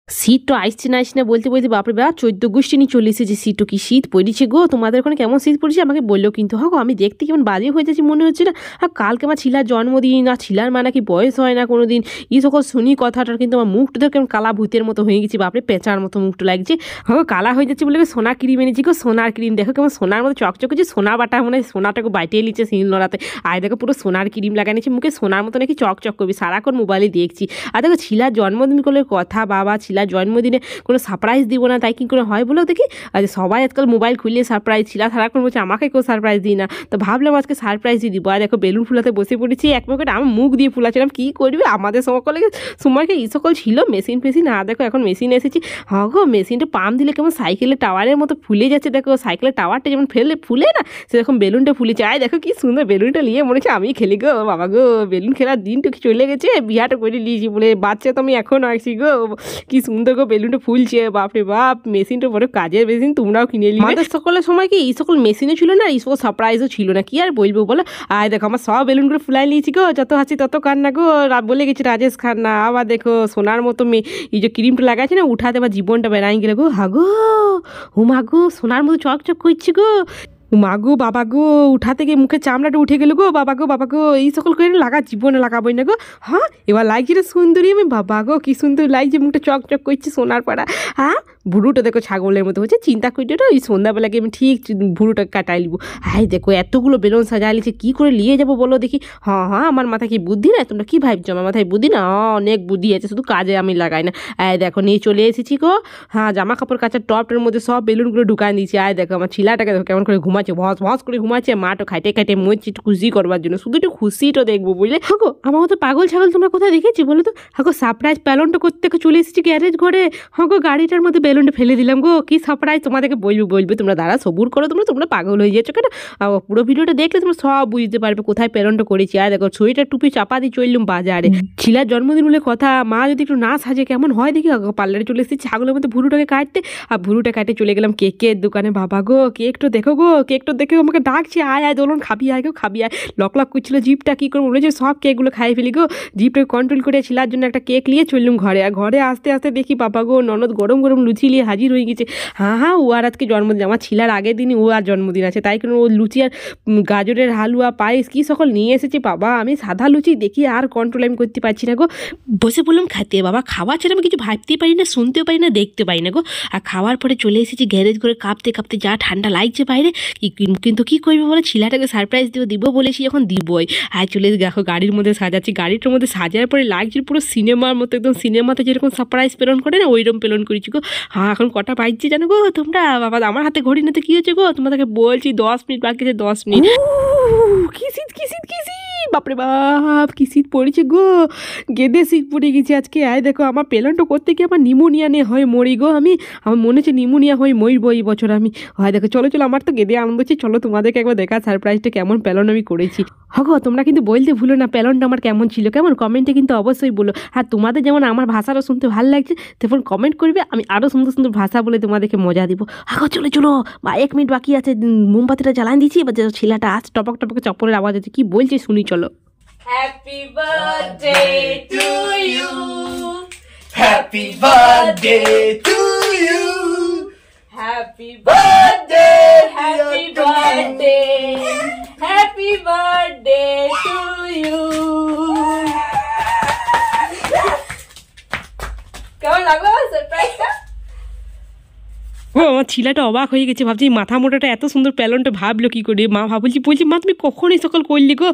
শীত তো আসছে না আসছে না বলতে বলতে বাপরে বাপ 14 গোষ্ঠী নিয়ে চলে এসেছে। শীত কি শীত পড়েছে গো, তোমাদের ওখানে কেমন শীত পড়েছে আমাকে বললো কিন্তু। হ্যাঁ গো, আমি দেখতে কেমন বাজে হয়ে যাচ্ছি মনে হচ্ছে না। আর কালকে আমার ছিলার জন্মদিন, আর ছিলার মা নাকি বয়স হয় না কোনো দিন, এই সকল শুনি কথাটার, কিন্তু আমার মুখটা তো কেমন কালা ভূতের মতো হয়ে গেছি, বাপরে পেঁচার মতো মুখটা লাগছে। হ্যাঁ কালা হয়ে যাচ্ছে বলে সোনা ক্রিম এনেছি গো, সোনার ক্রিম দেখো কেমন সোনার মতো চকচক করছে, সোনা বাটা মনে হয় সোনাটাকে বাইটিয়ে নিচ্ছে শিল নড়াতে। আর দেখো পুরো সোনার ক্রিম লাগানিছি মুখে, সোনার মতো নাকি চকচক করবি, সারাক্ষণ মোবাইলে দেখছি। আর দেখো ছিলার জন্মদিন করলে কথা, বাবা ছিলার জন্মদিনে কোনো সারপ্রাইজ দিব না তাই কি করে হয় বলো দেখি। আর সবাই আজকাল মোবাইল খুললে সারপ্রাইজ, ছিলা সারাক্ষণ বলছে আমাকে কেউ সারপ্রাইজ দিই না, তো ভাবলাম আজকে সারপ্রাইজই দিব। আর দেখো বেলুন ফুলাতে বসে পড়েছি, এক প্যাকেট আমি মুখ দিয়ে ফুলাছিলাম, কী করবে আমাদের সময়কে এই সকল ছিল মেশিন ফেশিন। আর দেখো এখন মেশিন এসেছি। হ্যাঁ গো, মেশিনটা পাম্প দিলে কেমন সাইকেলের টাওয়ারের মতো ফুলে যাচ্ছে, দেখো সাইকেলের টাওয়ারটা যেমন ফুলে না, সেরকম বেলুনটা ফুলেছে। আয় দেখো কি সুন্দর বেলুনটা নিয়ে মনে হচ্ছে আমি খেলি গো, বাবা গো বেলুন খেলার দিন তো কি চলে গেছে, বিয়াটা করে নিয়েছি বলে বাচ্চা তো আমি এখন আসছি গো, কি সুন্দর গো বেলুনটা ফুলছে, বাপরে বাপ মেশিনটা বড় কাজের মেশিন, তোমরাও কিনে নিলে। আমাদের সকলের সময় কি এই সকল মেশিনও ছিল না, এই সকল সারপ্রাইজও ছিল না, কি আর বলবো বলো। আয় দেখো আমার সব বেলুনগুলো ফুলাই নিয়েছি গো, যত হাসি তত কান্না গো, বলে গেছি রাজেশ খান্না। আবার দেখো সোনার মতো এই যে ক্রিমটা লাগাচ্ছে না, উঠাতে আবার জীবনটা বেড়াই গেলে গো, হাগো হুমা গো সোনার মতো চকচক করছি গো, মা গো বাবা গো উঠা থেকে মুখে চামড়াটা উঠে গেল গো, বাবা গো এই সকল করে লাগা জীবনে লাগাবোই না গো। হ্যাঁ এবার লাগছে রে সুন্দরী আমি, বাবা গো কি সুন্দর লাগছে, মুখটা চকচক করছি সোনার পাড়া। হ্যাঁ ভুরুটা দেখো ছাগলের মতো হচ্ছে, চিন্তা করছি ওটা ওই সন্ধ্যাবেলাকে আমি ঠিক ভুরুটা কাটাই লিবো। হাই দেখো এতগুলো বেলুন সাজা লিছে, কী করে নিয়ে যাবো বলো দেখি। হ্যাঁ আমার মাথায় কি বুদ্ধি না, তোমরা কি ভাবছো আমার মাথায় বুদ্ধি না? অনেক বুদ্ধি আছে, শুধু কাজে আমি লাগাই না। আয় দেখো নিয়ে চলে এসেছি গো। হ্যাঁ জামা কাপড় কাচার টপটার মধ্যে সব বেলুনগুলো ঢুকাই দিয়েছি। আয় দেখো আমার ছিলাটাকে দেখো কেমন করে ঘুমাচ্ছে, ভস ভস করে ঘুমাচ্ছে, মাটো খাইটে খাইটে মরছি একটু খুশি করবার জন্য, শুধু একটু খুশিটা দেখবো বুঝলে। হাগো আমার মতো পাগল ছাগল তোমরা কোথায় দেখেছি বলো তো। হাগো সারপ্রাইজ প্যালনটা করতে চলে এসেছি গ্যারেজ ঘরে। হাগো গাড়িটার মধ্যে বেলুনটা ফেলে দিলাম গো, কি সারপ্রাইজ তোমাদেরকে বলবো তোমরা দাঁড়া সবুর করো, তোমরা পাগল হয়ে যাচ্ছ কেন। পুরো ভিডিওটা দেখলে তোমরা সব বুঝতে পারবে কোথায় প্যালনটা করেছি। আর দেখো ছুরিটা টুপি চাপা দিয়ে চললুম বাজারে, ছিলার জন্মদিন বলে কথা, মা যদি একটু না সাজে কেমন হয় দেখি। পার্লারে চলে এসেছি ছাগলের মধ্যে ভুরুটাকে কাটতে, আর ভুরুটা কাটে চলে গেলাম কেকের দোকানে। বাবা গো কেকটা দেখো গো, কেকটা দেখে আমাকে ডাকছে, আয় আয় দোলন খাবি আয় গো খাবি আয়। লক করছিল জিপটা, কী করে মনে হচ্ছে সব কেকগুলো খাই ফেলি গো। জিপটাকে কন্ট্রোল করে ছিলার জন্য একটা কেক নিয়ে চললুম ঘরে। আর ঘরে আসতে আসতে দেখি বাবা গো ননদ গরম গরম লুচি নিয়ে হাজির হয়ে গেছে। হ্যাঁ ও আর আজকে জন্মদিন, আমার ছিলার আগের দিনই ও আর জন্মদিন আছে, তাই কারণ ও লুচি আর গাজরের হালুয়া পায়েস কী সকল নিয়ে এসেছে। বাবা আমি সাদা লুচি দেখি আর কন্ট্রোল আমি করতে পারছি না গো, বসে বললাম খাতে। বাবা খাওয়া ছাড়া আমি কিছু ভাবতেই পারি না, শুনতেও পারি না, দেখতে পারি না গো। আর খাওয়ার পরে চলে এসেছি গ্যারেজ করে, কাঁপতে কাঁপতে যা ঠান্ডা লাগছে বাইরে, কিন্তু কী করবে বলে, ছিলাটাকে সারপ্রাইজ দিব বলেছি যখন দিবই। আর চলে দেখো গাড়ির মধ্যে সাজাচ্ছি, গাড়িটার মধ্যে সাজার পরে লাগছে পুরো সিনেমার মতো, একদম সিনেমাতে যেরকম সারপ্রাইজ প্রেরণ করে না ওইরকম প্রেরণ করেছি গো। হ্যাঁ এখন কটা বাজছে জানো গো তোমরা, বাবা আমার হাতে ঘড়ি নিতে কী হচ্ছে গো, তোমাদেরকে বলছি 10 মিনিট বাকি আছে, 10 মিনিট। কি শীত বাপরে বাপ কি শীত পড়েছে গো, গেদে শীত পড়ে গেছে আজকে। আয় দেখো আমার প্যালনটা করতে গিয়ে আমার নিমোনিয়া নিয়ে হয় মরি গো, আমার মনে হচ্ছে নিমোনিয়া হয়ে মরবো এই বছর আমি। হয় দেখো চলো আমার তো গেদে আনন্দ হচ্ছে, চলো তোমাদেরকে একবার দেখা সারপ্রাইজটা কেমন প্যালন আমি করেছি। হগো তোমরা কিন্তু বলতে ভুলো না প্যালনটা আমার কেমন ছিল, কেমন কমেন্টে কিন্তু অবশ্যই বলো। আর তোমাদের যেমন আমার ভাষাটা শুনতে ভালো লাগছে তেমন কমেন্ট করবে, আমি আরও সুন্দর সুন্দর ভাষা বলে তোমাদেরকে মজা দিব। হাগো চলো 1 মিনিট বাকি আছে, মোমবাতিটা জ্বালান দিচ্ছি, এবার ছেলেটা আজ টপক টপকে চপ্পলের আওয়াজ আছে, কি বলছে শুনি চলো। Happy birthday to you. Happy birthday to you. Happy birthday, happy birthday, happy birthday to you. কেমন লাগলো সারপ্রাইজটা? ও আমার ছিলাটা অবাক হয়ে গেছে, ভাবছি মাথা মোটাটা এত সুন্দর প্যালনটা ভাবলো কী করে। মা বলছি মা তুমি কখন এই সকাল করলি গো।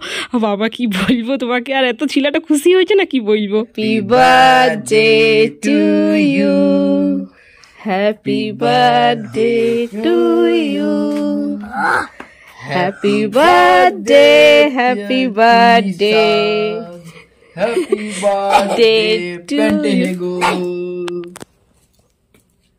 বাবা কি বলবো তোমাকে, আর এত ছিলাটা খুশি হয়েছে না কি বলবো। Happy birthday to you. Happy birthday to you. Happy birthday, happy birthday. Happy birthday to you.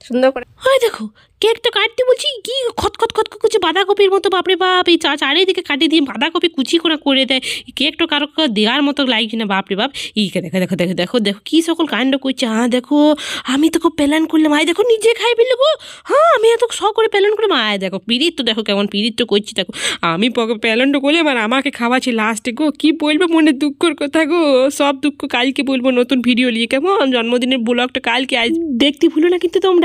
সুন্দর করে। হয় দেখো কেকটা কাটতে বলছি কি খত খত খত করছে বাঁধাকপির মতো, বাপরে বাপ, এই চারিদিকে কাটিয়ে দিয়ে বাঁধাকপি কুচি করে দেয়, কেকটা কারো দেওয়ার মতো লাগছে না, বাপরে বাপ। ইকে দেখো দেখো দেখো দেখো দেখো কি সকল কাণ্ড করছে। হ্যাঁ দেখো আমি তো খুব প্ল্যান করলাম, আয় দেখো নিজে খাই ফেললে গো। হ্যাঁ আমি এত শখ করে প্ল্যান করলাম, আয় দেখো পিরিত তো দেখো কেমন পিরিত তো করছি দেখো। আমি প্ল্যানটা করলাম আর আমাকে খাওয়াচ্ছি লাস্টে গো, কি বলবো মনে দুঃখর কথা গো, সব দুঃখ কালকে বলবো নতুন ভিডিও নিয়ে, কেমন জন্মদিনের ব্লগটা কালকে আজ দেখতে ভুলো না কিন্তু তোমরা।